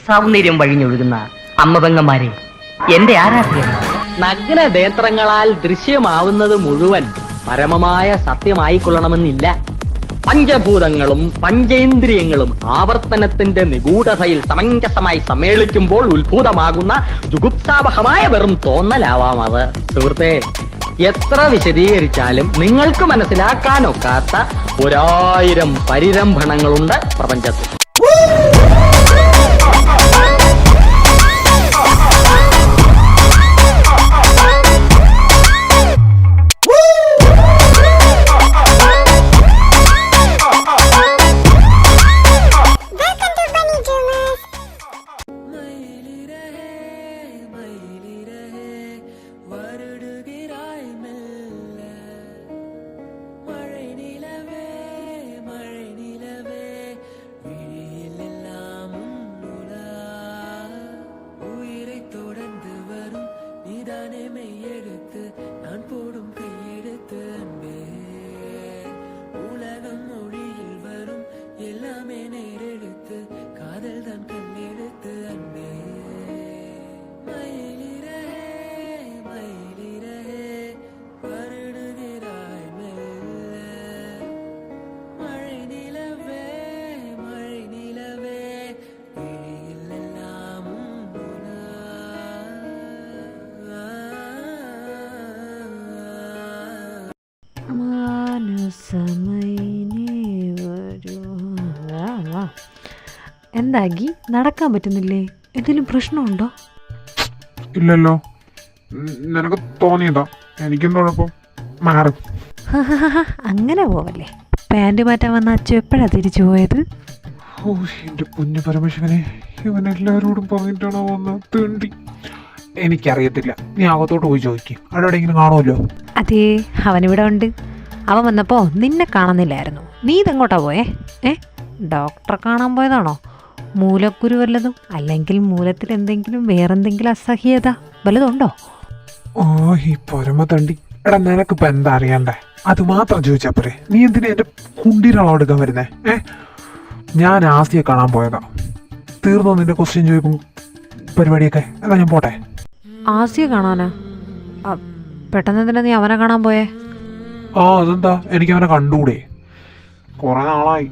സൗന്ദര്യം വഴിഞ്ഞൊഴുകുന്ന അമ്മപെങ്ങന്മാരെ, എന്റെ ആരാധ്യൻ. നഗ്ന നേത്രങ്ങളാൽ ദൃശ്യമാവുന്നത് മുഴുവൻ പരമമായ സത്യമായിക്കൊള്ളണമെന്നില്ല. പഞ്ചഭൂതങ്ങളും പഞ്ചേന്ദ്രിയങ്ങളും ആവർത്തനത്തിന്റെ നിഗൂഢതയിൽ സമഞ്ജസമായി സമ്മേളിക്കുമ്പോൾ ഉത്ഭൂതമാകുന്ന ജുഗുപ്സാവഹമായ വെറും തോന്നലാവാം അത്. സുഹൃത്തെ, എത്ര വിശദീകരിച്ചാലും നിങ്ങൾക്ക് മനസ്സിലാക്കാനൊക്കാത്ത 1000 പരിരംഭണങ്ങളുണ്ട് പ്രപഞ്ചത്തിൽ. എന്താക്കി നടക്കാൻ പറ്റുന്നില്ലേ? എന്തെങ്കിലും പ്രശ്നമുണ്ടോ? ഇല്ലല്ലോ, നിനക്ക് തോന്നിയതാ. എനിക്കെന്താ കുഴപ്പം? മാറും. അങ്ങനെ പോവല്ലേ. പാൻറ് മാറ്റാൻ വന്ന അച്ഛൻ എപ്പോഴാ തിരിച്ചു പോയത്? ഓ എൻ്റെ പൊന്നു പരമശിവനെ, ഇവനെല്ലാവരോടും പറഞ്ഞിട്ടാണോ വന്നത്? തേണ്ടി. എനിക്കറിയത്തില്ല, നീ അകത്തോട്ട് പോയി ചോദിക്കും, അവിടെ എവിടെയെങ്കിലും കാണുമല്ലോ. അതേ, അവനിവിടെ ഉണ്ട്. അവൻ വന്നപ്പോൾ നിന്നെ കാണുന്നില്ലായിരുന്നു. നീ ഇതെങ്ങോട്ടാ പോയേ? ഡോക്ടറെ കാണാൻ പോയതാണോ? മൂലക്കുരു വല്ലതും, അല്ലെങ്കിൽ മൂലത്തിൽ എന്തെങ്കിലും വേറെന്തെങ്കിലും അസഹ്യത വല്ലതുണ്ടോ? ഓ ഈ പരമ തണ്ടി. എടാ, നിനക്കിപ്പോൾ എന്താ അറിയണ്ടേ? അത് മാത്രം ചോദിച്ചാൽ പോരെ. നീ എന്തിനാ എൻ്റെ കുണ്ടീരളെടുക്കാൻ വരുന്നേ? ഞാൻ ആസിയെ കാണാൻ പോയതാ. തീർന്നോ നിന്റെ ക്വസ്റ്റ്യൻ ചോദിക്കും പരിപാടിയൊക്കെ? എന്നാ ഞാൻ പോട്ടെ. ആസിയെ കാണാനാ? പെട്ടെന്ന് എന്തിനാ നീ അവനെ കാണാൻ പോയേ? അതെന്താ, എനിക്ക് അവനെ കണ്ടുകൂടെ? കുറെ നാളായി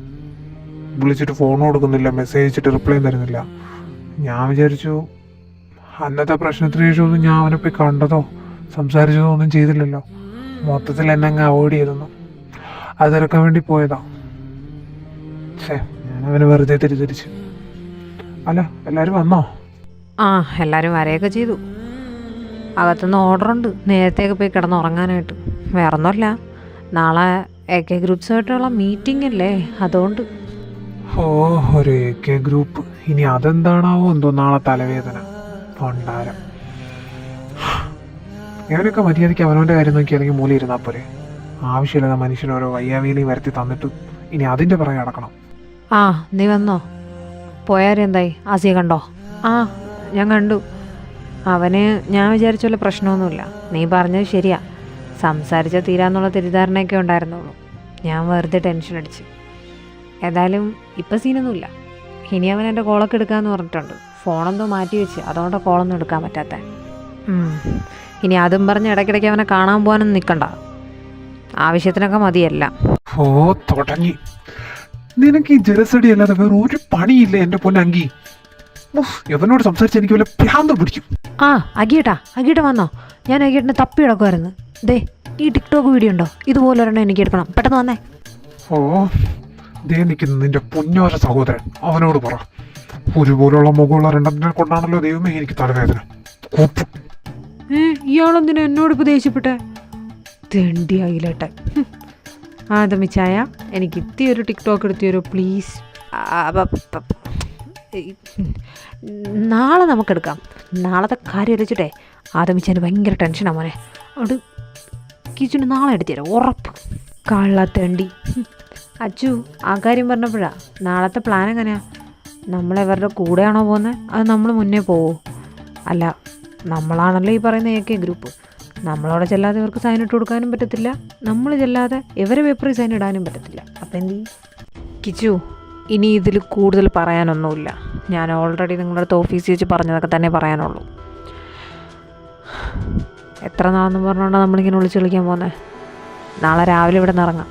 വിളിച്ചിട്ട് ഫോൺ കൊടുക്കുന്നില്ല, മെസ്സേജ് അയച്ചിട്ട് റിപ്ലൈ തരുന്നില്ല. ഞാൻ വിചാരിച്ചു അന്നത്തെ പ്രശ്നത്തിന് ശേഷമൊന്നും ഞാൻ അവനെ പോയി കണ്ടതോ സംസാരിച്ചതോ ഒന്നും ചെയ്തില്ലല്ലോ. മൊത്തത്തിൽ എന്നെ അങ്ങ് അവോയ്ഡ് ചെയ്തെന്നു. അതിറക്കാൻ വേണ്ടി പോയതാ. ഞാൻ അവനെ വെറുതെ തിരിച്ച്. അല്ല, എല്ലാവരും വന്നോ? എല്ലാവരും വരെയൊക്കെ ചെയ്തു. അകത്തുനിന്ന് ഓർഡറുണ്ട് നേരത്തേക്ക് പോയി കിടന്നുറങ്ങാനായിട്ട്. വേറൊന്നുമല്ല, നാളെ AK ഗ്രൂപ്പ്സുമായിട്ടുള്ള മീറ്റിംഗ് അല്ലേ, അതുകൊണ്ട്. ഒരു AK ഗ്രൂപ്പ്. ഇനി അതെന്താണാവോ എന്തോ നാളെ തലവേദന പണ്ടാരം. ഇവനൊക്കെ മര്യാദയ്ക്ക് അവനവൻ്റെ കാര്യം നോക്കി അല്ലെങ്കിൽ മൂലം ഇരുന്നാൽ പോരെ. ആവശ്യമില്ലാതെ മനുഷ്യനോരോ വയ്യാവേലിയും വരുത്തി തന്നിട്ട് ഇനി അതിൻ്റെ പുറകെ നടക്കണം. നീ വന്നോ? പോയാരെന്തായി? ആസിയെ കണ്ടോ? ഞാൻ കണ്ടു. അവന് ഞാൻ വിചാരിച്ച പോലെ പ്രശ്നമൊന്നുമില്ല. നീ പറഞ്ഞത് ശരിയാ, സംസാരിച്ച തീരാന്നുള്ള തെറ്റിദ്ധാരണയൊക്കെ ഉണ്ടായിരുന്നുള്ളൂ. ഞാൻ വെറുതെ ടെൻഷൻ അടിച്ച്. ഏതായാലും ഇപ്പം സീനൊന്നുമില്ല. ഇനി അവൻ എൻ്റെ കോളൊക്കെ എടുക്കാമെന്ന് പറഞ്ഞിട്ടുണ്ട്. ഫോണെന്തോ മാറ്റി വെച്ച്, അതുകൊണ്ട് കോളൊന്നും എടുക്കാൻ പറ്റാത്ത. ഇനി അതും പറഞ്ഞ് ഇടയ്ക്കിടയ്ക്ക് അവനെ കാണാൻ പോകാനൊന്നും നിൽക്കണ്ട. ആവശ്യത്തിനൊക്കെ മതിയല്ല. തുടങ്ങി. നിനക്ക് ഈ ജലസടി അല്ലാതെ വേറെ ഒരു പണിയില്ല എൻ്റെ പൊന്നങ്കി. എവനോട് സംസാരിച്ച് എനിക്ക് വല്ല ഭ്രാന്ത് പിടിക്കും. അഗിയേട്ടാ വന്നോ? ഞാൻ അഗിയേട്ടനെ തപ്പി കിടക്കുമായിരുന്നു. ദേ, ഈ ടിക്ടോക്ക് വീഡിയോ ഉണ്ടോ? ഇതുപോലെ ഒരെണ്ണം എനിക്ക് എടുക്കണം, പെട്ടെന്ന് വന്നേ. ദേ നിൽക്കുന്നു നിന്റെ പൊന്നോര സഹോദരൻ. അവനോട് പറ. ഒരുപോലുള്ള മുഖമുള്ള രണ്ടെണ്ണത്തിനെ കൊണ്ടാണല്ലോ ദൈവമേ എനിക്ക് തലവേദന. ഇയാളെന്തിനാ എന്നോട് ഇപ്പോൾ ദേഷ്യപ്പെട്ടെ? തെണ്ടിയായില്ലേട്ടെ. ആദമിച്ചായ, എനിക്ക് ഇത്തിയൊരു ടിക്ടോക്ക് എടുത്തിയൊരു പ്ലീസ്. നാളെ നമുക്കെടുക്കാം. നാളത്തെ കാര്യം വെച്ചിട്ടേ ആദമിച്ചാന് ഭയങ്കര ടെൻഷനാണ് മോനെ. അതുകൊണ്ട് കിച്ചുന് നാളെ എടുത്തുതരാം, ഉറപ്പ്. കള്ളത്തേണ്ടി. അച്ചു ആ കാര്യം പറഞ്ഞപ്പോഴാ, നാളത്തെ പ്ലാൻ എങ്ങനെയാ? നമ്മളെവരുടെ കൂടെയാണോ പോകുന്നത്? അത് നമ്മൾ മുന്നേ പോവോ? അല്ല, നമ്മളാണല്ലോ ഈ പറയുന്ന AK ഗ്രൂപ്പ്. നമ്മളവിടെ ചെല്ലാതെ ഇവർക്ക് സൈൻ ഇട്ട് കൊടുക്കാനും പറ്റത്തില്ല, നമ്മൾ ചെല്ലാതെ ഇവരെ പേപ്പറിൽ സൈൻ ഇടാനും പറ്റത്തില്ല. അപ്പം എന്ത് ചെയ്യും? കിച്ചു, ഇനി ഇതിൽ കൂടുതൽ പറയാനൊന്നുമില്ല. ഞാൻ ഓൾറെഡി നിങ്ങളുടെ അടുത്ത് ഓഫീസിൽ വെച്ച് പറഞ്ഞതൊക്കെ തന്നെ പറയാനുള്ളൂ. എത്ര നാളെന്ന് പറഞ്ഞുകൊണ്ടാണ് നമ്മളിങ്ങനെ വിളിച്ച് വിളിക്കാൻ പോകുന്നത്? നാളെ രാവിലെ ഇവിടെ നിന്ന് ഇറങ്ങാം.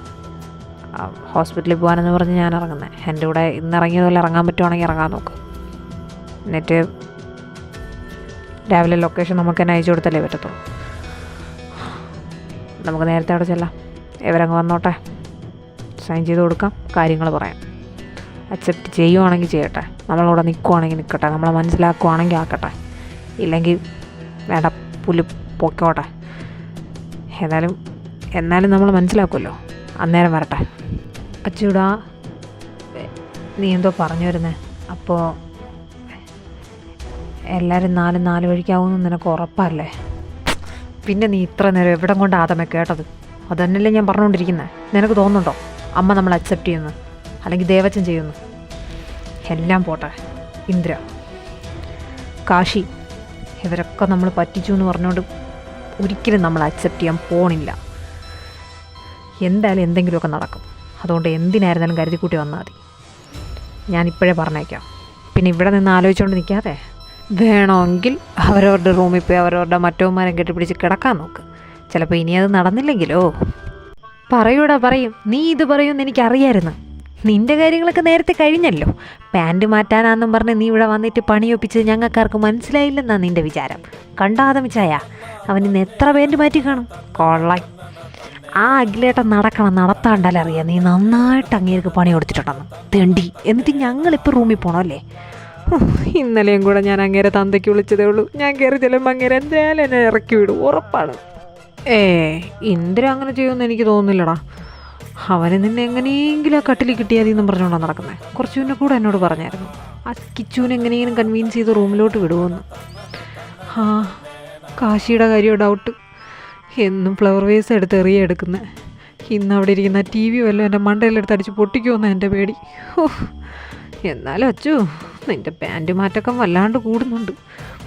ഹോസ്പിറ്റലിൽ പോകാനെന്ന് പറഞ്ഞ് ഞാൻ ഇറങ്ങുന്നത്. എൻ്റെ കൂടെ ഇന്ന് ഇറങ്ങിയതുപോലെ ഇറങ്ങാൻ പറ്റുവാണെങ്കിൽ ഇറങ്ങാൻ നോക്ക്. എന്നിട്ട് രാവിലെ ലൊക്കേഷൻ നമുക്ക് തന്നെ അയച്ചു കൊടുത്തല്ലേ പറ്റത്തുള്ളൂ. നമുക്ക് നേരത്തെ അവിടെ ചെല്ലാം. ഇവരങ്ങ് വന്നോട്ടെ, സൈൻ ചെയ്ത് കൊടുക്കാം, കാര്യങ്ങൾ പറയാം. അക്സെപ്റ്റ് ചെയ്യുവാണെങ്കിൽ ചെയ്യട്ടെ, നമ്മളിവിടെ നിൽക്കുവാണെങ്കിൽ നിൽക്കട്ടെ, നമ്മളെ മനസ്സിലാക്കുവാണെങ്കിൽ ആക്കട്ടെ, ഇല്ലെങ്കിൽ വേണ്ട പുല്ല് പൊക്കോട്ടെ. എന്നാലും നമ്മൾ മനസ്സിലാക്കുമല്ലോ, അന്നേരം വരട്ടെ. അച്ചൂടാ, നീ എന്തോ പറഞ്ഞു വരുന്നേ? അപ്പോൾ എല്ലാവരും നാല് വഴിക്കാവുമെന്ന് നിനക്ക് ഉറപ്പല്ലേ? പിന്നെ നീ ഇത്ര നേരം എവിടെ കൊണ്ട് ആദമേ കേട്ടത്? അതന്നല്ലേ ഞാൻ പറഞ്ഞുകൊണ്ടിരിക്കുന്നത്. നിനക്ക് തോന്നുന്നുണ്ടോ അമ്മ നമ്മൾ അക്സെപ്റ്റ് ചെയ്യുന്നു, അല്ലെങ്കിൽ ദേവച്ചൻ ചെയ്യുന്നു? എല്ലാം പോട്ടെ, ഇന്ദ്ര, കാശി, ഇവരൊക്കെ നമ്മൾ പറ്റിച്ചു എന്ന് പറഞ്ഞുകൊണ്ട് ഒരിക്കലും നമ്മൾ അക്സെപ്റ്റ് ചെയ്യാൻ പോണില്ല. എന്തായാലും എന്തെങ്കിലുമൊക്കെ നടക്കും. അതുകൊണ്ട് എന്തിനായിരുന്നാലും കരുതിക്കൂട്ടി വന്നാൽ മതി. ഞാനിപ്പോഴേ പറഞ്ഞേക്കാം. പിന്നെ ഇവിടെ നിന്ന് ആലോചിച്ചുകൊണ്ട് നിൽക്കാതെ വേണമെങ്കിൽ അവരവരുടെ റൂമിൽ പോയി അവരവരുടെ മറ്റവന്മാരെ കെട്ടിപ്പിടിച്ച് കിടക്കാൻ നോക്ക്. ചിലപ്പോൾ ഇനി അത് നടന്നില്ലെങ്കിലോ? പറയും. നീ ഇത് പറയുമെന്ന് എനിക്കറിയായിരുന്നു. നിൻ്റെ കാര്യങ്ങളൊക്കെ നേരത്തെ കഴിഞ്ഞല്ലോ. പാൻറ്റ് മാറ്റാനാന്നും പറഞ്ഞ് നീ ഇവിടെ വന്നിട്ട് പണിയൊപ്പിച്ചത് ഞങ്ങൾക്കാർക്ക് മനസ്സിലായില്ലെന്നാ നിൻ്റെ വിചാരം. കണ്ടാതമിച്ചായ അവൻ ഇന്ന് എത്ര പാൻറ്റ് മാറ്റി കാണും? കൊള്ളായി. ആ അഖിലേട്ടൻ നടത്താണ്ടല്ലറിയാം നീ നന്നായിട്ട് അങ്ങേർക്ക് പണി കൊടുത്തിട്ടുണ്ടെന്ന് തെണ്ടി. എന്നിട്ട് ഞങ്ങളിപ്പോൾ റൂമിൽ പോകണമല്ലേ? ഇന്നലെയും കൂടെ ഞാൻ അങ്ങേരെ തന്തയ്ക്ക് വിളിച്ചതേ ഉള്ളൂ. ഞാൻ കയറി ചെല്ലുമ്പോൾ അങ്ങേരെ എന്തായാലും എന്നെ ഇറക്കി വിടും, ഉറപ്പാണ്. ഇന്ദ്ര അങ്ങനെ ചെയ്യുമെന്ന് എനിക്ക് തോന്നുന്നില്ലടാ. അവന് നിന്നെ എങ്ങനെയെങ്കിലും ആ കട്ടിൽ കിട്ടിയാൽ എന്നും പറഞ്ഞുകൊണ്ടാണ് നടക്കുന്നത്. കുറച്ചു മുന്നേ കൂടെ എന്നോട് പറഞ്ഞായിരുന്നു ആ കിച്ചുവിനെ എങ്ങനെയെങ്കിലും കൺവീൻസ് ചെയ്ത് റൂമിലോട്ട് വിടുമെന്ന്. കാശിയുടെ കാര്യം ഡൗട്ട്. എന്നും ഫ്ലവർ വേസ് എടുത്ത് എറിയെടുക്കുന്നത്. ഇന്ന് അവിടെ ഇരിക്കുന്ന ടി വി വല്ലതും എൻ്റെ മണ്ടയിലെടുത്ത് അടിച്ച് പൊട്ടിക്കുമെന്നാണ് എൻ്റെ പേടി. എന്നാലും അച്ചു, നിൻ്റെ പാൻറ്റ് മാറ്റൊക്കെ വല്ലാണ്ട് കൂടുന്നുണ്ട്.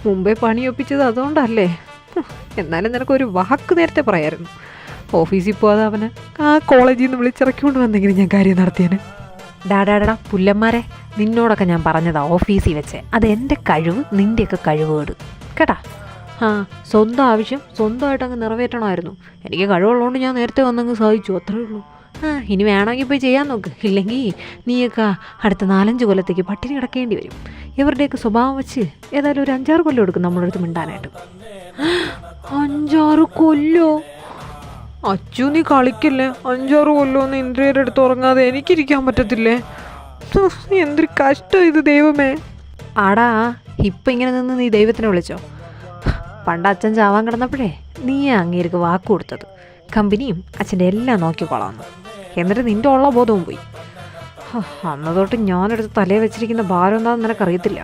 മുമ്പേ പണിയൊപ്പിച്ചത് അതുകൊണ്ടല്ലേ? എന്നാലും നിനക്കൊരു വാക്ക് നേരത്തെ പറയായിരുന്നു. ഓഫീസിൽ പോകാതെ അവനെ ആ കോളേജിൽ നിന്ന് വിളിച്ചിറക്കിക്കൊണ്ട് വന്നെങ്കിലും ഞാൻ കാര്യം നടത്തിയേനെ. ഡാടാടാ പുല്ലന്മാരെ, നിന്നോടൊക്കെ ഞാൻ പറഞ്ഞതാ ഓഫീസിൽ വെച്ചേ. അതെൻ്റെ കഴിവ്, നിൻ്റെയൊക്കെ കഴിവുകേട് കേട്ടാ. സ്വന്തം ആവശ്യം സ്വന്തമായിട്ട് അങ്ങ് നിറവേറ്റണമായിരുന്നു. എനിക്ക് കഴിവുള്ളതുകൊണ്ട് ഞാൻ നേരത്തെ വന്നങ്ങ് സാധിച്ചു, അത്രേ ഉള്ളൂ. ഇനി വേണമെങ്കിൽ പോയി ചെയ്യാൻ നോക്ക്. ഇല്ലെങ്കിൽ നീയൊക്കെ അടുത്ത 4-5 കൊല്ലത്തേക്ക് പട്ടിണി കിടക്കേണ്ടി വരും. ഇവരുടെയൊക്കെ സ്വഭാവം വെച്ച് ഏതായാലും ഒരു 5-6 കൊല്ലം എടുക്കും നമ്മുടെ അടുത്ത് മിണ്ടാനായിട്ട്. 5-6 കൊല്ലോ? അച്ചു നീ കളിക്കല്ലേ. 5-6 കൊല്ലമൊന്നും ഇന്ദ്രയുടെ അടുത്ത് ഉറങ്ങാതെ എനിക്കിരിക്കാൻ പറ്റത്തില്ലേ? എന്തൊരു കഷ്ടം ഇത് ദൈവമേ. ആടാ, ഇപ്പം ഇങ്ങനെ നിന്ന് നീ ദൈവത്തിനെ വിളിച്ചോ? പണ്ട് അച്ഛൻ ചാവാൻ കിടന്നപ്പോഴേ നീ അങ്ങേർക്ക് വാക്ക് കൊടുത്തത് കമ്പനിയും അച്ഛൻ്റെ എല്ലാം നോക്കിക്കോളാമെന്ന്. എന്നിട്ട് നിൻ്റെ ഉള്ള ബോധവും പോയി. അന്ന് തൊട്ട് ഞാനെടുത്ത് തലയിൽ വെച്ചിരിക്കുന്ന ഭാരം എന്താണെന്ന് നിനക്കറിയത്തില്ല.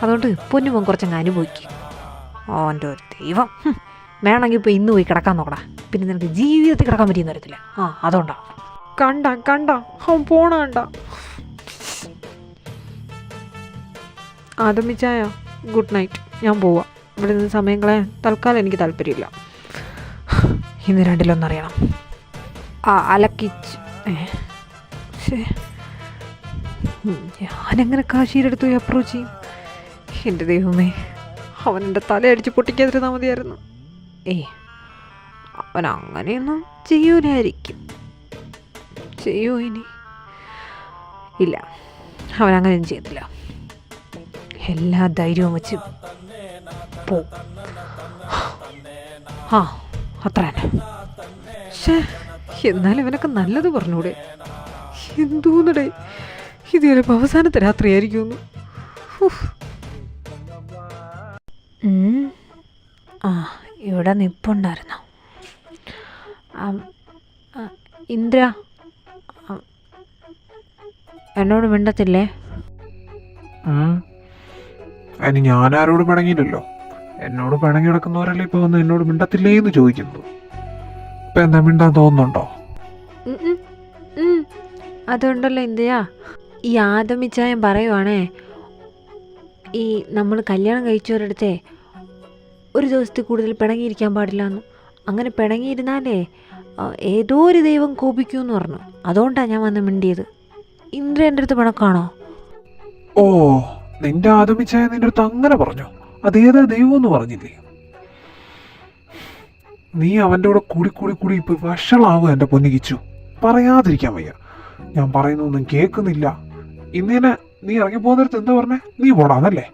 അതുകൊണ്ട് പൊന്നുമോൻ കുറച്ചങ്ങ് അനുഭവിക്കും. എൻ്റെ ഒരു ദൈവം. വേണമെങ്കിൽ ഇപ്പോൾ ഇന്ന് പോയി കിടക്കാൻ നോക്കടാ. പിന്നെ നിനക്ക് ജീവിതത്തിൽ കിടക്കാൻ പറ്റിയെന്ന് വരത്തില്ല. അതുകൊണ്ടാ. കണ്ട അവൻ പോണ കണ്ട. ആദമിച്ചായ ഗുഡ് നൈറ്റ്. ഞാൻ പോവാം. ഇവിടെ നിന്ന് സമയം കളയാൻ തൽക്കാലം എനിക്ക് താല്പര്യമില്ല. ഇന്ന് രണ്ടിലൊന്നറിയണം. അലക്കിച്ച് ഞാനെങ്ങനെ കാശിയുടെ അടുത്ത് പോയി അപ്രോച്ച് ചെയ്യും? എൻ്റെ ദൈവമേ, അവൻ എൻ്റെ തലയടിച്ച് പൊട്ടിക്കാതിരുന്നാൽ മതിയായിരുന്നു. അവൻ അങ്ങനെയൊന്നും ചെയ്യൂലായിരിക്കും. ചെയ്യൂ ഇനി? ഇല്ല, അവനങ്ങനെയൊന്നും ചെയ്തില്ല. എല്ലാ ധൈര്യവും വെച്ച് പോ. അത്ര തന്നെ. എന്നാലും ഇവനൊക്കെ നല്ലത് പറഞ്ഞൂടെ? എന്തോന്നടേ, ഇത് ചിലപ്പോൾ അവസാനത്തെ രാത്രിയായിരിക്കുമെന്ന്. ഇവിടെ നിപ്പുണ്ടായിരുന്നു. ഇന്ദ്ര എന്നോട് മിണ്ടത്തില്ലേ? അതിന് ഞാൻ ആരോട് പിണങ്ങിയില്ലല്ലോ. എന്നോട് പിണങ്ങി കിടക്കുന്നവരല്ലേ ഇപ്പൊ വന്ന് എന്നോട് മിണ്ടത്തില്ലേ എന്ന് ചോദിക്കുന്നത്. ഇപ്പൊ എന്താ മിണ്ടാൻ തോന്നുന്നുണ്ടോ? അതുകൊണ്ടല്ലോ ഇന്ത്യ, ഈ ആദമിച്ചായം പറയുവാണേ, ഈ നമ്മൾ കല്യാണം കഴിച്ചവരടുത്തെ ഒരു ദിവസത്തിൽ കൂടുതൽ പിണങ്ങിയിരിക്കാൻ പാടില്ല എന്ന്. അങ്ങനെ പിണങ്ങിയിരുന്നാലേ ഏതോ ഒരു ദൈവം കോപിക്കുമെന്ന് പറഞ്ഞു. അതുകൊണ്ടാണ് ഞാൻ വന്ന് മിണ്ടിയത്. ഇന്ദ്ര എൻ്റെ അടുത്ത് പിണക്കാണോ? ഓ, നിന്റെ ആദമിച്ചായ നിന്റെ അടുത്ത് അങ്ങനെ പറഞ്ഞു? അതേതാ ദൈവം എന്ന് പറഞ്ഞില്ലേ? നീ അവൻ്റെ കൂടെ കൂടി കൂടി കൂടി ഇപ്പൊ വഷളാവുക എൻ്റെ പൊന്നിക്കിച്ചു. പറയാതിരിക്കാൻ വയ്യ. ഞാൻ പറയുന്നൊന്നും കേൾക്കുന്നില്ല. ഇന്നേനെ നീ ഇറങ്ങി പോകുന്നിടത്ത് എന്താ പറഞ്ഞേ? നീ പോടാന്നല്ലേ?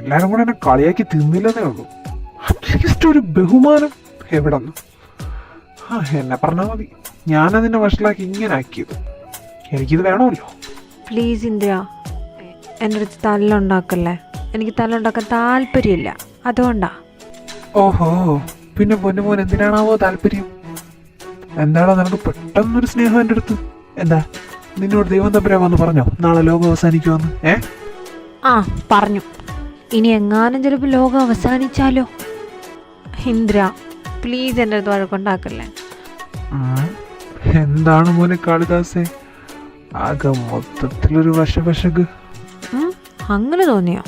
എല്ലാരും കൂടെ എന്നെ കളിയാക്കി തിന്നില്ലെന്നേ ഉള്ളൂ. അറ്റ്ലീസ്റ്റ് ഒരു ബഹുമാനം എവിടെന്ന്? എന്നെ പറഞ്ഞാൽ മതി. ഞാനതിനെ വഷളാക്കി ഇങ്ങനെ ആക്കിയത്. എനിക്കിത് വേണമല്ലോ. പ്ലീസ് ഇന്ത്യ, എൻ്റെ അടുത്ത് തല്ലുണ്ടാക്കല്ലേ. എനിക്ക് തല്ലുണ്ടാക്കാൻ താല്പര്യമില്ല, അതുകൊണ്ടാ. ഓഹോ, പിന്നെ പൊന്നുമോൻ എന്തിനാണാവോ താല്പര്യം? എന്താണോ നിനക്ക് പെട്ടെന്നൊരു സ്നേഹം എൻ്റെ അടുത്ത്? എന്താ നിന്നോട് ദൈവം തമ്പുരാൻ വന്ന് പറഞ്ഞോ നാളെ ലോകം അവസാനിക്കുമെന്ന്? ആ, പറഞ്ഞു. ഇനി എങ്ങാനും ചിലപ്പോൾ ലോകം അവസാനിച്ചാലോ? ഇന്ദ്ര, പ്ലീസ് എൻ്റെ അടുത്ത് വഴക്കുണ്ടാക്കല്ലേ. എന്താണ് മോനെ കാളിദാസേ, ആകെ മൊത്തത്തിലൊരു വശവശക്ക്. അങ്ങനെ തോന്നിയോ?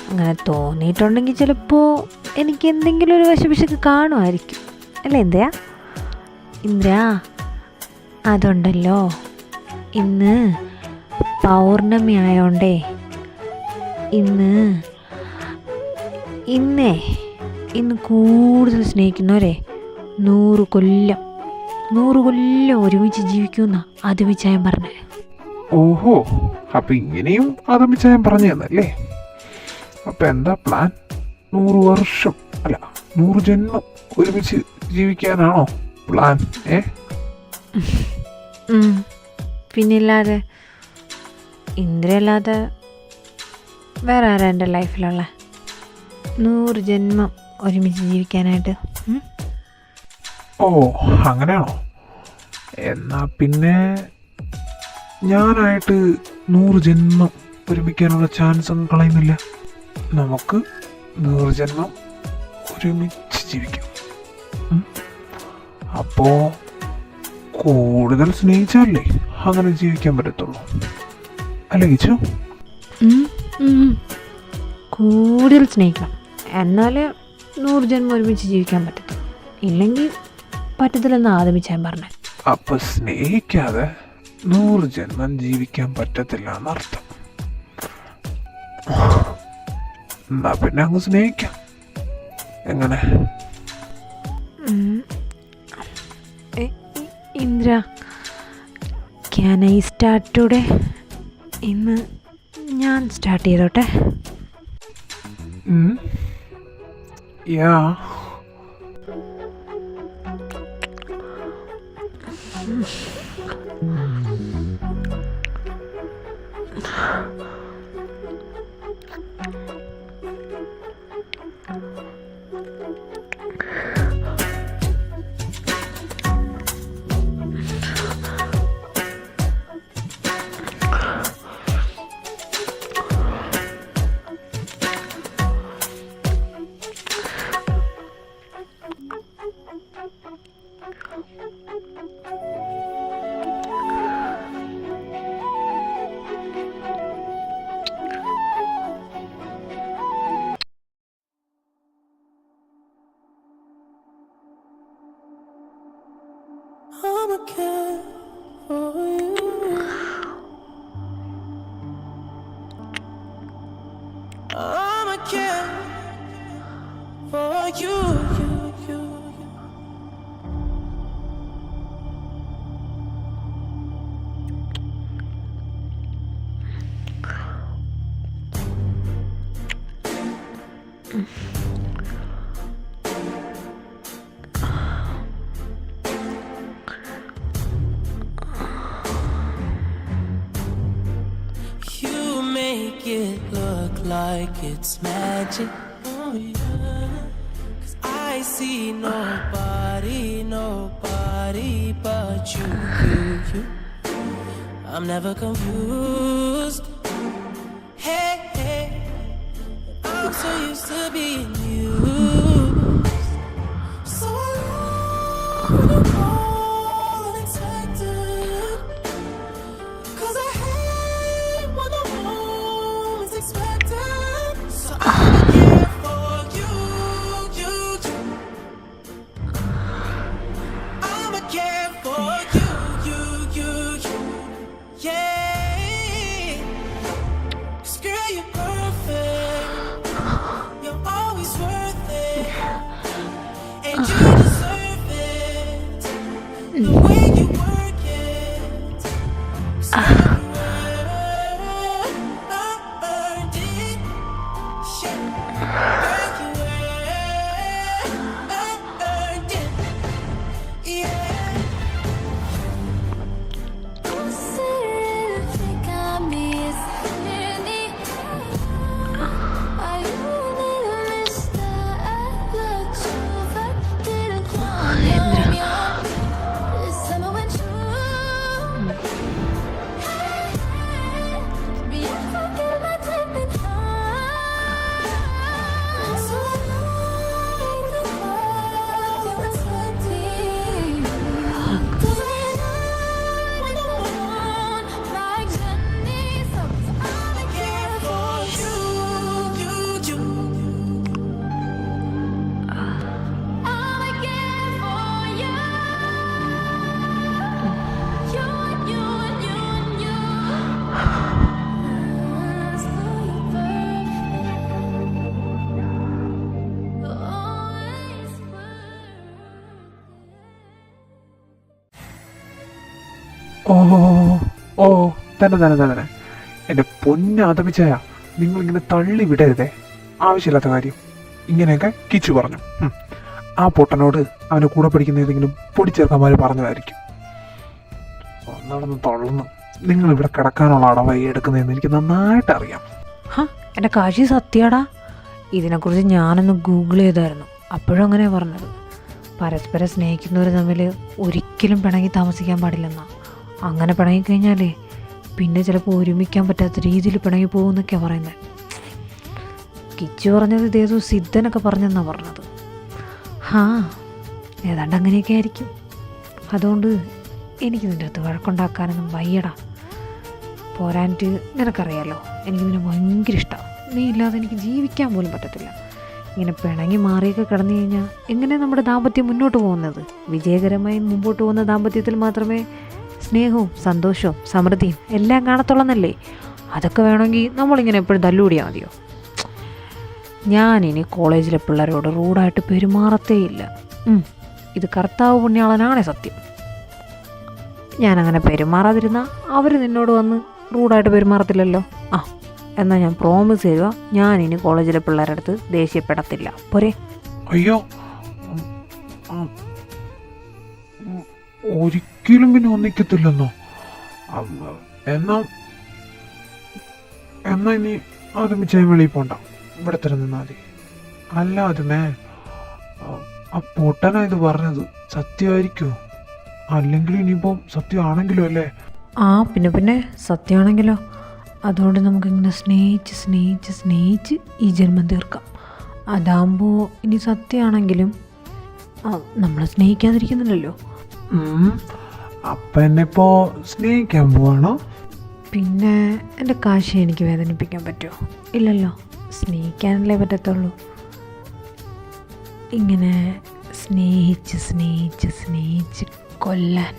അങ്ങനെ തോന്നിയിട്ടുണ്ടെങ്കിൽ ചിലപ്പോൾ എനിക്ക് എന്തെങ്കിലും ഒരു വശവശക്ക് കാണുമായിരിക്കും അല്ലേ ഇന്ത്യ? ഇന്ദ്ര, അതുണ്ടല്ലോ, ഇന്ന് പൗർണമി ആയോണ്ടേ ഇന്ന് കൂടുതൽ സ്നേഹിക്കുന്നവരെ 100 കൊല്ലം ഒരുമിച്ച് ജീവിക്കുന്ന ആദമിച്ചായം പറഞ്ഞേ. ഓഹോ, അപ്പൊ ഇങ്ങനെയും ആദമിച്ചായം പറഞ്ഞു തന്നല്ലേ? അപ്പൊ എന്താ പ്ലാൻ? 100 വർഷം അല്ല 100 ജന്മം ഒരുമിച്ച് ജീവിക്കാനാണോ പ്ലാൻ? പിന്നില്ലാതെ. ഇന്ദ്രയല്ലാതെ വേറെ ആരാ എൻ്റെ ലൈഫിലുള്ള 100 ജന്മം ഒരുമിച്ച് ജീവിക്കാനായിട്ട്? ഓ, അങ്ങനെയാണോ? എന്നാ പിന്നെ ഞാനായിട്ട് 100 ജന്മം ഒരുമിക്കാനുള്ള ചാൻസ് ഒന്നും കളയുന്നില്ല. നമുക്ക് 100 ജന്മം ഒരുമിച്ച് ജീവിക്കാം. അപ്പോ കൂടുതൽ സ്നേഹിച്ചാലേ അങ്ങനെ ജീവിക്കാൻ പറ്റത്തുള്ളൂ അല്ലേ കിച്ചു? കൂടുതൽ സ്നേഹിക്കണം, എന്നാലേ 100 ജന്മം ഒരുമിച്ച് ജീവിക്കാൻ പറ്റത്തുള്ളൂ. ഇല്ലെങ്കിൽ പറ്റത്തില്ലെന്ന് ആദമിച്ചാൻ പറഞ്ഞേ. അപ്പൊ സ്നേഹിക്കാതെ 100 ജന്മം ജീവിക്കാൻ പറ്റത്തില്ല എന്നർത്ഥം. എന്നാ പിന്നെ അങ്ങ് സ്നേഹിക്കാം. എങ്ങനെ? ഇന്ദ്ര, ക്യാൻ ഐ സ്റ്റാർട്ട് ടുഡേ? ഇന്ന് ഞാൻ സ്റ്റാർട്ട് ചെയ്തോട്ടെ? യാ. I'ma care for you. I'ma care for you. Make it look like it's magic. Oh yeah. 'Cause I see nobody but you. I'm never confused. Hey, I'm so used to being used. So unexpected. 'Cause I hate when the moment's expected. So I'm here for you. I'ma care for you. ഓ ഓ തന്നെ തന്നെ തന്നെ എൻ്റെ പൊന്നതമിച്ചായ, നിങ്ങളിങ്ങനെ തള്ളി വിടരുതേ, ആവശ്യമില്ലാത്ത കാര്യം. ഇങ്ങനെയൊക്കെ കിച്ചു പറഞ്ഞു. ആ പൊട്ടനോട് അവൻ്റെ കൂടെ പഠിക്കുന്ന ഏതെങ്കിലും പൊടിച്ചേർക്കന്മാർ പറഞ്ഞതായിരിക്കും. ഒന്നാണെന്ന് തള്ളുന്നു. നിങ്ങളിവിടെ കിടക്കാനുള്ള അടവായി എടുക്കുന്നതെന്ന് എനിക്ക് നന്നായിട്ട് അറിയാം. ഹാ, എൻ്റെ കാശി സത്യാടാ. ഇതിനെക്കുറിച്ച് ഞാനൊന്ന് ഗൂഗിൾ ചെയ്തായിരുന്നു. അപ്പോഴും അങ്ങനെ പറഞ്ഞത്. പരസ്പരം സ്നേഹിക്കുന്നവർ തമ്മിൽ ഒരിക്കലും പിണങ്ങി താമസിക്കാൻ പാടില്ലെന്നാ. അങ്ങനെ പിണങ്ങിക്കഴിഞ്ഞാലേ പിന്നെ ചിലപ്പോൾ ഒരുമിക്കാൻ പറ്റാത്ത രീതിയിൽ പിണങ്ങി പോകുമെന്നൊക്കെയാണ് പറയുന്നത്. കിച്ചു പറഞ്ഞത് ഇതേതോ സിദ്ധനൊക്കെ പറഞ്ഞെന്നാണ് പറഞ്ഞത്. ഹാ, ഏതാണ്ട് അങ്ങനെയൊക്കെ ആയിരിക്കും. അതുകൊണ്ട് എനിക്ക് നിൻ്റെ അടുത്ത് വഴക്കുണ്ടാക്കാനൊന്നും വയ്യടാ. പോരാനിട്ട് നിനക്കറിയാലോ, എനിക്ക് നിന്നെ ഭയങ്കര ഇഷ്ടമാണ്. നീ ഇല്ലാതെ എനിക്ക് ജീവിക്കാൻ പോലും പറ്റത്തില്ല. ഇങ്ങനെ പിണങ്ങി മാറിയൊക്കെ കിടന്നു കഴിഞ്ഞാൽ എങ്ങനെ നമ്മുടെ ദാമ്പത്യം മുന്നോട്ട് പോകുന്നത്? വിജയകരമായി മുമ്പോട്ട് പോകുന്ന ദാമ്പത്യത്തിൽ മാത്രമേ സ്നേഹവും സന്തോഷവും സമൃദ്ധിയും എല്ലാം കാണത്തുള്ളന്നല്ലേ. അതൊക്കെ വേണമെങ്കിൽ നമ്മളിങ്ങനെ എപ്പോഴും തല്ലുകൂടിയാൽ മതിയോ? ഞാനിനി കോളേജിലെ പിള്ളേരോട് റൂഡായിട്ട് പെരുമാറത്തേയില്ല. ഇത് കർത്താവ് പുണ്യാളനാണേ സത്യം. ഞാനങ്ങനെ പെരുമാറാതിരുന്നാൽ അവർ നിന്നോട് വന്ന് റൂഡായിട്ട് പെരുമാറത്തില്ലല്ലോ. എന്നാൽ ഞാൻ പ്രോമിസ് ചെയ്യുക, ഞാനിനി കോളേജിലെ പിള്ളേരുടെ അടുത്ത് ദേഷ്യപ്പെടത്തില്ല. പോരെ? അയ്യോ, ഒരിക്കലും പിന്നെ ഒന്നിക്കത്തില്ലെന്നോ? എന്നാ ഇനി അതുമിച്ചായി വെളിയിൽ പോണ്ട, ഇവിടെ തന്നെ നിന്നാൽ മതി. അല്ല അതുമേ, ആ പൊട്ടനാ ഇത് പറഞ്ഞത് സത്യമായിരിക്കുമോ? അല്ലെങ്കിൽ ഇനിയിപ്പോൾ സത്യമാണെങ്കിലോ അല്ലേ? പിന്നെ സത്യമാണെങ്കിലോ? അതുകൊണ്ട് നമുക്കിങ്ങനെ സ്നേഹിച്ച് സ്നേഹിച്ച് സ്നേഹിച്ച് ഈ ജന്മം തീർക്കാം. അതാകുമ്പോൾ ഇനി സത്യമാണെങ്കിലും നമ്മൾ സ്നേഹിക്കാതിരിക്കുന്നില്ലല്ലോ. അപ്പം എന്നെ ഇപ്പോൾ സ്നേഹിക്കാൻ പോവാണോ? പിന്നെ എൻ്റെ കാശ് എനിക്ക് വേദനിപ്പിക്കാൻ പറ്റുമോ? ഇല്ലല്ലോ, സ്നേഹിക്കാനല്ലേ പറ്റത്തുള്ളൂ. ഇങ്ങനെ സ്നേഹിച്ച് സ്നേഹിച്ച് സ്നേഹിച്ച് കൊല്ലാൻ.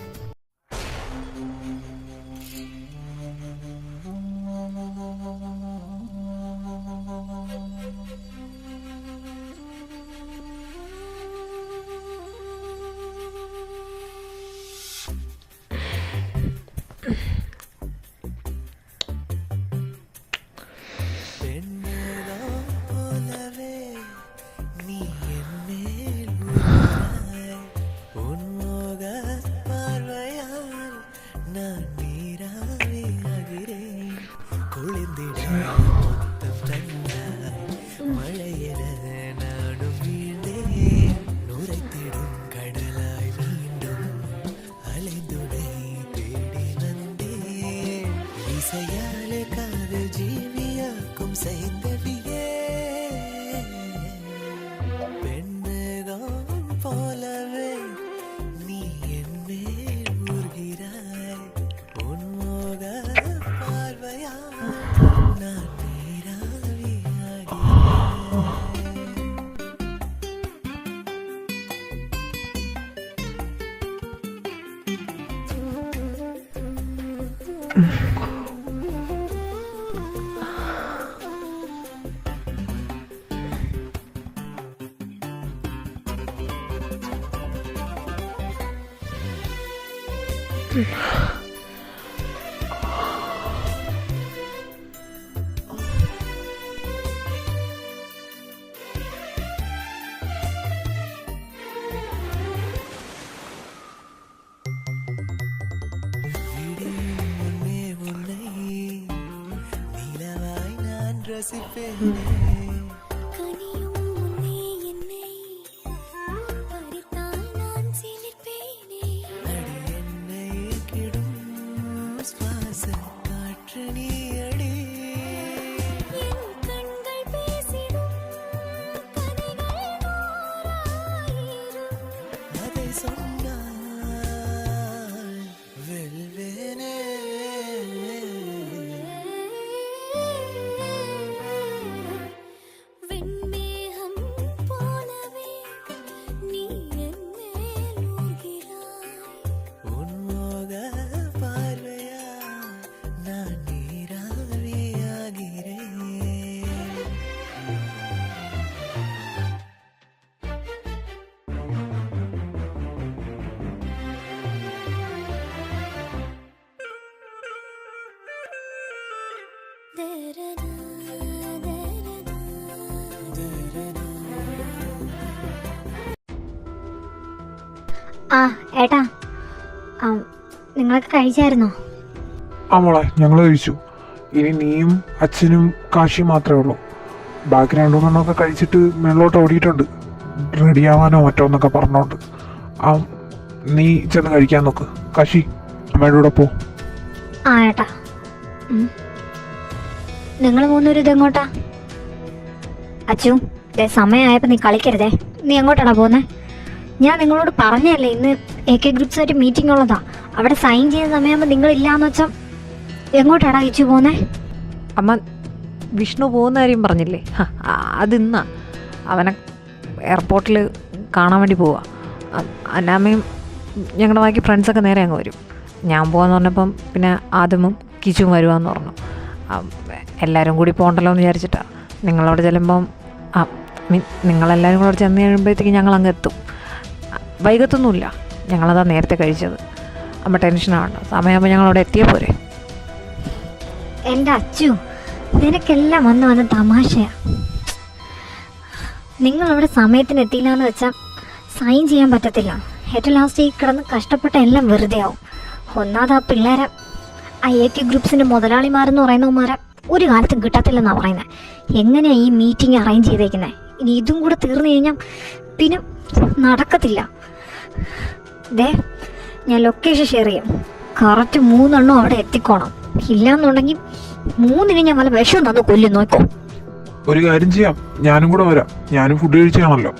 ആ ഏട്ടാ, നിങ്ങളൊക്കെ കഴിച്ചായിരുന്നോ? ആ മോളെ, ഞങ്ങൾ കഴിച്ചു. ഇനി നീയും അച്ഛനും കാശിയും മാത്രമേ ഉള്ളൂ. ബാക്കി 2-3 കഴിച്ചിട്ട് മേളിലോട്ട് ഓടിയിട്ടുണ്ട്, റെഡിയാവാനോ മറ്റോ എന്നൊക്കെ പറഞ്ഞോണ്ട്. നീ ചെന്ന് കഴിക്കാൻ നോക്ക്. കാശി, അമ്മയുടെ കൂടെ പോ. ആ ഏട്ടാ. നിങ്ങൾ 3 പേരും ഇതെങ്ങോട്ടാ? അച്ചു, സമയമായപ്പോൾ നീ കളിക്കരുതേ. നീ എങ്ങോട്ടാണ് പോകുന്നത്? ഞാൻ നിങ്ങളോട് പറഞ്ഞല്ലേ ഇന്ന് AK ഗ്രൂപ്പ്സായിട്ട് മീറ്റിംഗ് ഉള്ളതാ. അവിടെ സൈൻ ചെയ്യുന്ന സമയമാകുമ്പോൾ നിങ്ങളില്ലാന്ന് വെച്ചാൽ എങ്ങോട്ടാടാ അയച്ചു പോകുന്നേ? അമ്മ വിഷ്ണു പോകുന്ന കാര്യം പറഞ്ഞില്ലേ, അതിന്നാ. അവനെ എയർപോർട്ടിൽ കാണാൻ വേണ്ടി പോവാ. അന്നാമ്മയും ഞങ്ങളുടെ ബാക്കി ഫ്രണ്ട്സൊക്കെ നേരെ അങ്ങ് വരും. ഞാൻ പോകാമെന്ന് പറഞ്ഞപ്പം പിന്നെ ആദമും കിച്ചും വരുവാന്ന് പറഞ്ഞു. എല്ലാവരും കൂടി പോകണ്ടല്ലോ എന്ന് വിചാരിച്ചിട്ടാണ്. നിങ്ങളവിടെ ചെല്ലുമ്പം നിങ്ങളെല്ലാവരും കൂടെ ചെന്ന് കഴിയുമ്പോഴത്തേക്ക് ഞങ്ങൾ അങ്ങ് എത്തും. വൈകത്തൊന്നുമില്ല, ഞങ്ങളതാ നേരത്തെ കഴിച്ചത്. അമ്മ ടെൻഷനാണ്. സമയമാകുമ്പോൾ ഞങ്ങളവിടെ എത്തിയ പോരെ. എൻ്റെ അച്ചു, നിനക്കെല്ലാം വന്ന് തമാശയാ. നിങ്ങളവിടെ സമയത്തിന് എത്തിയില്ല എന്ന് വെച്ചാൽ സൈൻ ചെയ്യാൻ പറ്റത്തില്ല. ഏറ്റവും ലാസ്റ്റ് ഈ കിടന്ന് കഷ്ടപ്പെട്ട എല്ലാം വെറുതെ ആവും. ഒന്നാമത് ആ പിള്ളേരെ AK ഗ്രൂപ്പ്സിൻ്റെ മുതലാളിമാരെന്ന് പറയുന്നവന്മാരെ ഒരു കാലത്തും കിട്ടത്തില്ലെന്നാണ് പറയുന്നത്. എങ്ങനെയാണ് ഈ മീറ്റിംഗ് അറേഞ്ച് ചെയ്തേക്കുന്നത്? ഇനി ഇതും കൂടെ തീർന്നു കഴിഞ്ഞാൽ പിന്നെ നടക്കത്തില്ല. ഞാൻ ലൊക്കേഷൻ ഷെയർ ചെയ്യാം. കറക്റ്റ് 3 എണ്ണം അവിടെ എത്തിക്കോണം. ഇല്ലാന്നുണ്ടെങ്കിൽ 3 ഞാൻ വല്ല വിഷം തന്നു കൊല്ലും. നോക്കോ, ഒരു കാര്യം ചെയ്യാം, ഞാനും കൂടെ വരാം. ഞാനും ഫുഡ് കഴിച്ചാണല്ലോ.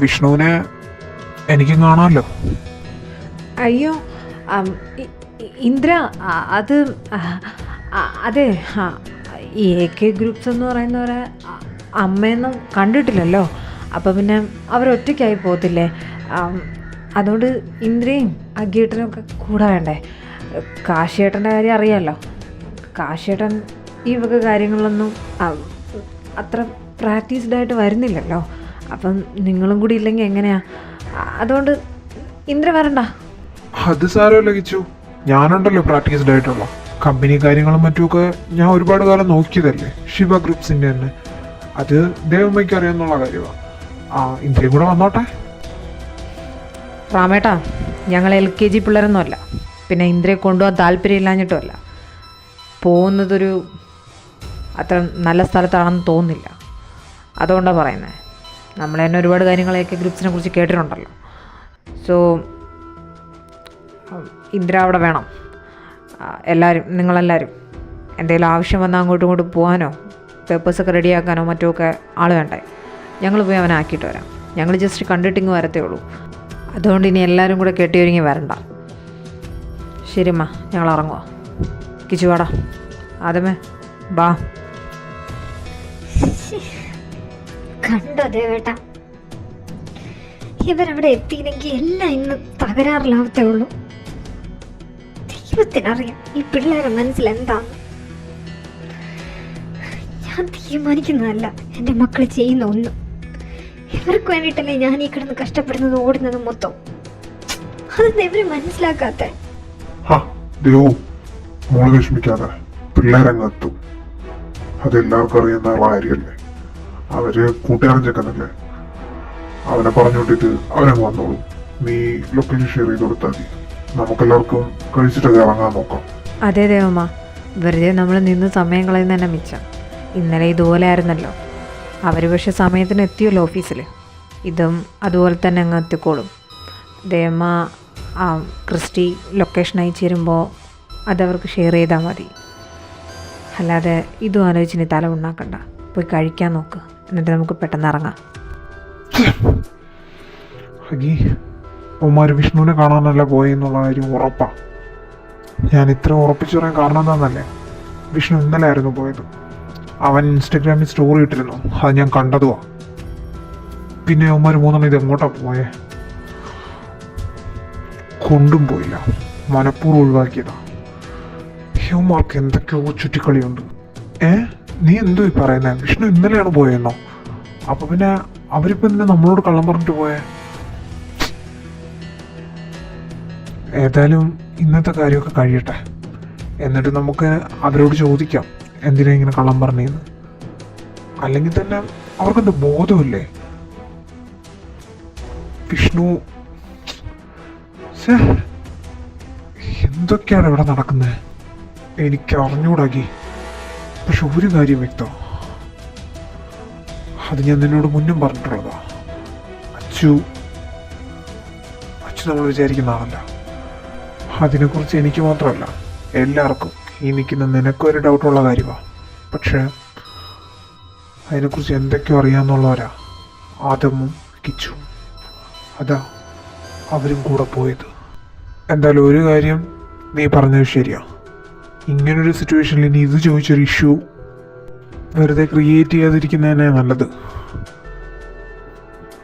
വിഷ്ണുവിനെ എനിക്കും കാണാമല്ലോ. അയ്യോ ഇന്ദ്ര, അത് അതെ, ഈ AK ഗ്രൂപ്പ്സ് എന്ന് പറയുന്നവരെ അമ്മയൊന്നും കണ്ടിട്ടില്ലല്ലോ. അപ്പോൾ പിന്നെ അവരൊറ്റയ്ക്കായി പോകത്തില്ലേ? അതുകൊണ്ട് ഇന്ദ്രയും അഗിയേട്ടനും ഒക്കെ കൂടെ വേണ്ടേ? കാശിയേട്ടൻ്റെ കാര്യം അറിയാമല്ലോ. കാശിയേട്ടൻ ഈ വക കാര്യങ്ങളിലൊന്നും അത്ര പ്രാക്ടീസ്ഡായിട്ട് വരുന്നില്ലല്ലോ. അപ്പം നിങ്ങളും കൂടി ഇല്ലെങ്കിൽ എങ്ങനെയാ? അതുകൊണ്ട് ഇന്ദ്ര വരണ്ട. അത് സാരമല്ല കിച്ചു, ഞാനുണ്ടല്ലോ പ്രാക്ടീസ്ഡ് ആയിട്ടുള്ള. കമ്പനി കാര്യങ്ങളും മറ്റുമൊക്കെ ഞാൻ ഒരുപാട് കാലം നോക്കിയതല്ലേ, ശിവ ഗ്രൂപ്പ്സിൻ്റെ തന്നെ. അത് ദേവമ്മയ്ക്ക് അറിയാമെന്നുള്ള കാര്യമാണ്. ഇന്ത്യയും കൂടെ വന്നോട്ടെ. റാമേട്ടാ, ഞങ്ങൾ LKG പിള്ളേരൊന്നുമല്ല. പിന്നെ ഇന്ദ്രയെ കൊണ്ടുപോകാൻ താല്പര്യമില്ലാഞ്ഞിട്ടുമല്ല. പോകുന്നതൊരു അത്ര നല്ല സ്ഥലത്താണെന്ന് തോന്നുന്നില്ല. അതുകൊണ്ടാണ് പറയുന്നത്. നമ്മൾ തന്നെ ഒരുപാട് കാര്യങ്ങൾ AK ഗ്രൂപ്പ്സിനെ കുറിച്ച് കേട്ടിട്ടുണ്ടല്ലോ. സോ ഇന്ദ്ര അവിടെ വേണം. എല്ലാവരും, നിങ്ങളെല്ലാവരും എന്തെങ്കിലും ആവശ്യം വന്നാൽ അങ്ങോട്ടും ഇങ്ങോട്ടും പോകാനോ പേപ്പേഴ്സൊക്കെ റെഡിയാക്കാനോ മറ്റോ ഒക്കെ ആൾ വേണ്ടേ? ഞങ്ങൾ പോയി അവനെ ആക്കിയിട്ട് വരാം. ഞങ്ങൾ ജസ്റ്റ് കണ്ടിട്ടിങ്ങ് വരത്തേ ഉള്ളൂ. അതുകൊണ്ട് ഇനി എല്ലാവരും കൂടെ കെട്ടിയൊരുങ്ങി വരണ്ട. ശരിയമ്മ, ഞങ്ങൾ ഇറങ്ങുക. കിച്ചു വാടാ. ആദമേ ബാ. കണ്ടോ ദേവേട്ടാ, ഇവരവിടെ എത്തിയില്ലെങ്കിൽ എല്ലാം ഇന്ന് തകരാറിലാവത്തേ ഉള്ളൂ. ദൈവത്തിനറിയാം ഈ പിള്ളേരെ മനസ്സിൽ എന്താന്ന്. ഞാൻ തീരുമാനിക്കുന്നതല്ല എൻ്റെ മക്കൾ ചെയ്യുന്ന ഒന്നും. ഇവർക്ക് വേണ്ടിയിട്ടല്ലേ ഞാൻ ഈ കിടന്ന് കഷ്ടപ്പെടുന്നത്, ഓടുന്നത് മൊത്തം. അതൊന്നും ഇവര് മനസ്സിലാക്കാത്ത. മോള് വിഷമിക്കാതെ, പിള്ളേരങ്ങെത്തും. അതെല്ലാവർക്കും അറിയുന്ന കാര്യമല്ലേ. അവര് കൂട്ടുകാരൻ ചെക്കനല്ലേ, അവനെ പറഞ്ഞു വിട്ടിട്ട് അവരങ്ങ് വന്നോളൂ. നീ ലൊക്കേഷൻ ഷെയർ ചെയ്ത് കൊടുത്താൽ മതി. നമുക്കെല്ലാവർക്കും കഴിച്ചിട്ടൊക്കെ ഇറങ്ങാൻ നോക്കാം. അതെ ദേവമ്മ, വെറുതെ നമ്മൾ നിന്ന് സമയം കളയുന്ന തന്നെ മിച്ചം. ഇന്നലെ ഇതുപോലെ ആയിരുന്നല്ലോ. അവർ പക്ഷെ സമയത്തിന് എത്തിയല്ലോ ഓഫീസിൽ. ഇതും അതുപോലെ തന്നെ അങ്ങ് എത്തിക്കോളും. ദേവമ്മ ക്രിസ്റ്റി ലൊക്കേഷൻ അയച്ചു തരുമ്പോൾ അതവർക്ക് ഷെയർ ചെയ്താൽ മതി. അല്ലാതെ ഇതും ആലോചിച്ചിനി തല ഉണ്ടാക്കണ്ട. പോയി കഴിക്കാൻ നോക്ക്, എന്നിട്ട് നമുക്ക് പെട്ടെന്ന് ഇറങ്ങാം. ഉമ്മാര് വിഷ്ണുവിനെ കാണാനല്ല പോയെന്നുള്ള കാര്യം ഉറപ്പാ. ഞാൻ ഇത്ര ഉറപ്പിച്ചു പറയാൻ കാരണം എന്താണെന്നല്ലേ, വിഷ്ണു ഇന്നലെ ആയിരുന്നു പോയത്. അവൻ ഇൻസ്റ്റഗ്രാമിൽ സ്റ്റോറി ഇട്ടിരുന്നു, അത് ഞാൻ കണ്ടതുവാ. പിന്നെ ഉമ്മാര് 3 ഇത് എങ്ങോട്ടാ പോയേ? കൊണ്ടും പോയില്ല, മനഃപൂർവ്വം ഒഴിവാക്കിയതാ. ഹ്യൂമാർക്ക് എന്തൊക്കെയോ ചുറ്റിക്കളിയുണ്ട്. നീ എന്തോ ഈ പറയുന്നേ? വിഷ്ണു ഇന്നലെയാണ് പോയെന്നോ? അപ്പൊ പിന്നെ അവരിപ്പോ എന്തിനാ നമ്മളോട് കള്ളം പറഞ്ഞിട്ട് പോയേ? ഏതായാലും ഇന്നത്തെ കാര്യമൊക്കെ കഴിയട്ടെ, എന്നിട്ട് നമുക്ക് അവരോട് ചോദിക്കാം എന്തിനാ ഇങ്ങനെ കള്ളം പറഞ്ഞേന്ന്? അല്ലെങ്കിൽ തന്നെ അവർക്കെന്ത് ബോധമില്ലേ? വിഷ്ണു, ഛേ, എന്തൊക്കെയാണ് ഇവിടെ നടക്കുന്നത്? എനിക്ക് അറിഞ്ഞൂടാക്കി. പക്ഷെ ഒരു കാര്യം വ്യക്തം, അത് ഞാൻ നിന്നോട് മുന്നും പറഞ്ഞിട്ടുള്ളതാ. അച്ചു നമ്മൾ വിചാരിക്കുന്ന ആളല്ല. അതിനെക്കുറിച്ച് എനിക്ക് മാത്രമല്ല, എല്ലാവർക്കും, ഈ നിൽക്കുന്ന നിനക്കൊരു ഡൗട്ടുള്ള കാര്യമാണ്. പക്ഷേ അതിനെക്കുറിച്ച് എന്തൊക്കെയോ അറിയാമെന്നുള്ളവരാ ആദമും കിച്ചു. അതാ അവരും കൂടെ പോയത്. എന്തായാലും ഒരു കാര്യം നീ പറഞ്ഞത് ശരിയാ. ഇങ്ങനൊരു സിറ്റുവേഷനിൽ ഇനി ഇത് ചോദിച്ചൊരു ഇഷ്യൂ വെറുതെ ക്രിയേറ്റ് ചെയ്യാതിരിക്കുന്നതന്നെ നല്ലത്.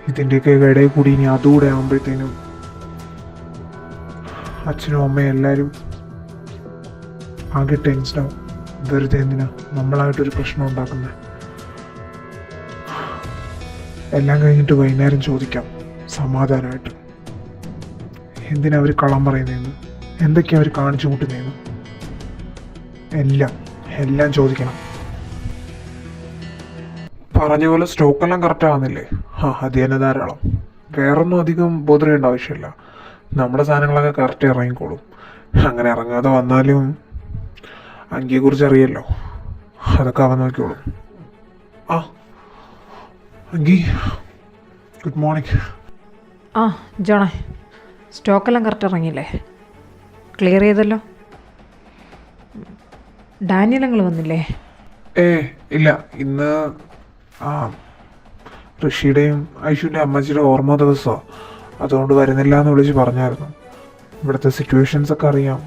ഇതിൻ്റെയൊക്കെ ഇടയിൽ കൂടി ഇനി അതുകൂടെ ആകുമ്പോഴത്തേനും അച്ഛനും അമ്മയും എല്ലാവരും ആകെ ടെൻഷനാവും. വെറുതെ എന്തിനാ നമ്മളായിട്ടൊരു പ്രശ്നം ഉണ്ടാക്കുന്നത്? എല്ലാം കഴിഞ്ഞിട്ട് വൈകുന്നേരം ചോദിക്കാം സമാധാനമായിട്ട്, എന്തിനാ അവർ കള്ളം പറയുന്നതെന്ന്, എന്തൊക്കെയാ അവർ കാണിച്ചു കൂട്ടുന്നതെന്ന് എല്ലാം ചോദിക്കണം. പറഞ്ഞ പോലെ സ്റ്റോക്കെല്ലാം കറക്റ്റ് ആവുന്നില്ലേ? അത് തന്നെ ധാരാളം. വേറൊന്നും അധികം ബോധേണ്ട ആവശ്യമില്ല. നമ്മുടെ സാധനങ്ങളൊക്കെ കറക്റ്റ് ഇറങ്ങിക്കോളും. അങ്ങനെ ഇറങ്ങാതെ വന്നാലും അങ്കിയെക്കുറിച്ച് അറിയല്ലോ, അതൊക്കെ അവൻ നോക്കിക്കോളും. അങ്കി, ഗുഡ് മോർണിംഗ്. ആ ജോണേ, സ്റ്റോക്കെല്ലാം കറക്റ്റ് ഇറങ്ങിയില്ലേ? ക്ലിയർ ചെയ്തല്ലോ. ഡാനിയലങ്ങൾ വന്നില്ലേ? ഇല്ല, ഇന്ന് ഋഷിയുടെയും ഐഷുവിൻ്റെ അമ്മച്ചിയുടെ ഓർമ്മ ദിവസമാണ്, അതുകൊണ്ട് വരുന്നില്ല എന്ന് വിളിച്ച് പറഞ്ഞായിരുന്നു. ഇവിടുത്തെ സിറ്റുവേഷൻസ് ഒക്കെ അറിയാം.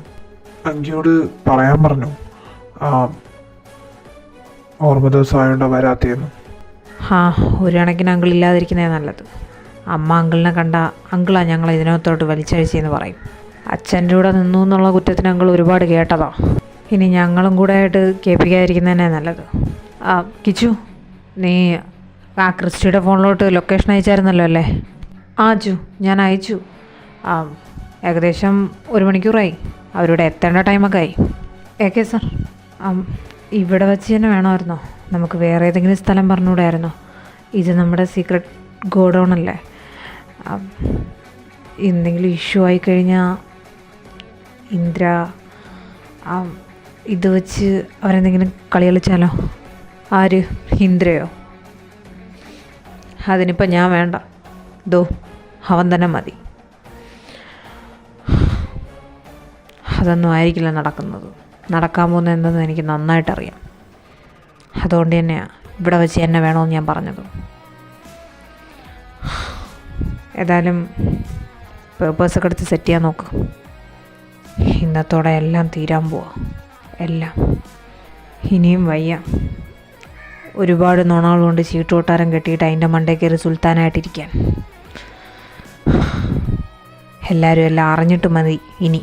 അങ്കിയോട് പറയാൻ പറഞ്ഞു ഓർമ്മ ദിവസം ആയതുകൊണ്ട് വരാത്തേന്ന്. ഒരു കണക്കിന് അങ്കിൾ ഇല്ലാതിരിക്കുന്നേ നല്ലത്. അമ്മ അങ്കിളിനെ കണ്ട അങ്കിളാ ഞങ്ങൾ ഇതിനകത്തോട്ട് വലിച്ചഴിച്ചെന്ന് പറയും. അച്ഛൻ്റെ കൂടെ നിന്നു എന്നുള്ള കുറ്റത്തിന് അങ്കിൾ ഒരുപാട് കേട്ടതാ. ഇനി ഞങ്ങളും കൂടെ ആയിട്ട് കേൾപ്പിക്കാതിരിക്കുന്നതന്നെ നല്ലത്. കിച്ചു, നീ ക്രിസ്റ്റിയുടെ ഫോണിലോട്ട് ലൊക്കേഷൻ അയച്ചായിരുന്നല്ലോ അല്ലേ? ജു, ഞാൻ അയച്ചു. ഏകദേശം 1 മണിക്കൂറായി. അവരുടെ എത്തേണ്ട ടൈമൊക്കെ ആയി. Okay sir. ഇവിടെ വെച്ച് തന്നെ വേണമായിരുന്നോ? നമുക്ക് വേറെ ഏതെങ്കിലും സ്ഥലം പറഞ്ഞുകൂടായിരുന്നോ? ഇത് നമ്മുടെ സീക്രട്ട് ഗോഡൗൺ അല്ലേ? എന്തെങ്കിലും ഇഷ്യൂ ആയിക്കഴിഞ്ഞാൽ ഇന്ദ്ര ഇത് വെച്ച് അവരെന്തെങ്കിലും കളി കളിച്ചാലോ? ആര്? ഇന്ദ്രയോ? അതിനിപ്പോൾ ഞാൻ വേണ്ട, അവൻ തന്നെ മതി. അതൊന്നും ആയിരിക്കില്ല നടക്കുന്നത്. നടക്കാൻ പോകുന്നത് എന്തെന്ന് എനിക്ക് നന്നായിട്ടറിയാം. അതുകൊണ്ട് തന്നെയാണ് ഇവിടെ വെച്ച് എന്നെ വേണമെന്ന് ഞാൻ പറഞ്ഞത്. ഏതായാലും പേപ്പേഴ്സൊക്കെ എടുത്ത് സെറ്റ് ചെയ്യാൻ നോക്ക്. ഇന്നത്തോടെ എല്ലാം തീരാൻ പോവാ. എല്ലാം ഇനിയും വയ്യ. ഒരുപാട് നുണകൾ കൊണ്ട് ചീട്ടുകൊട്ടാരം കെട്ടിയിട്ട് അതിൻ്റെ മണ്ടേ കയറി സുൽത്താനായിട്ടിരിക്കാൻ. എല്ലാവരും എല്ലാം അറിഞ്ഞിട്ട് മതി ഇനി.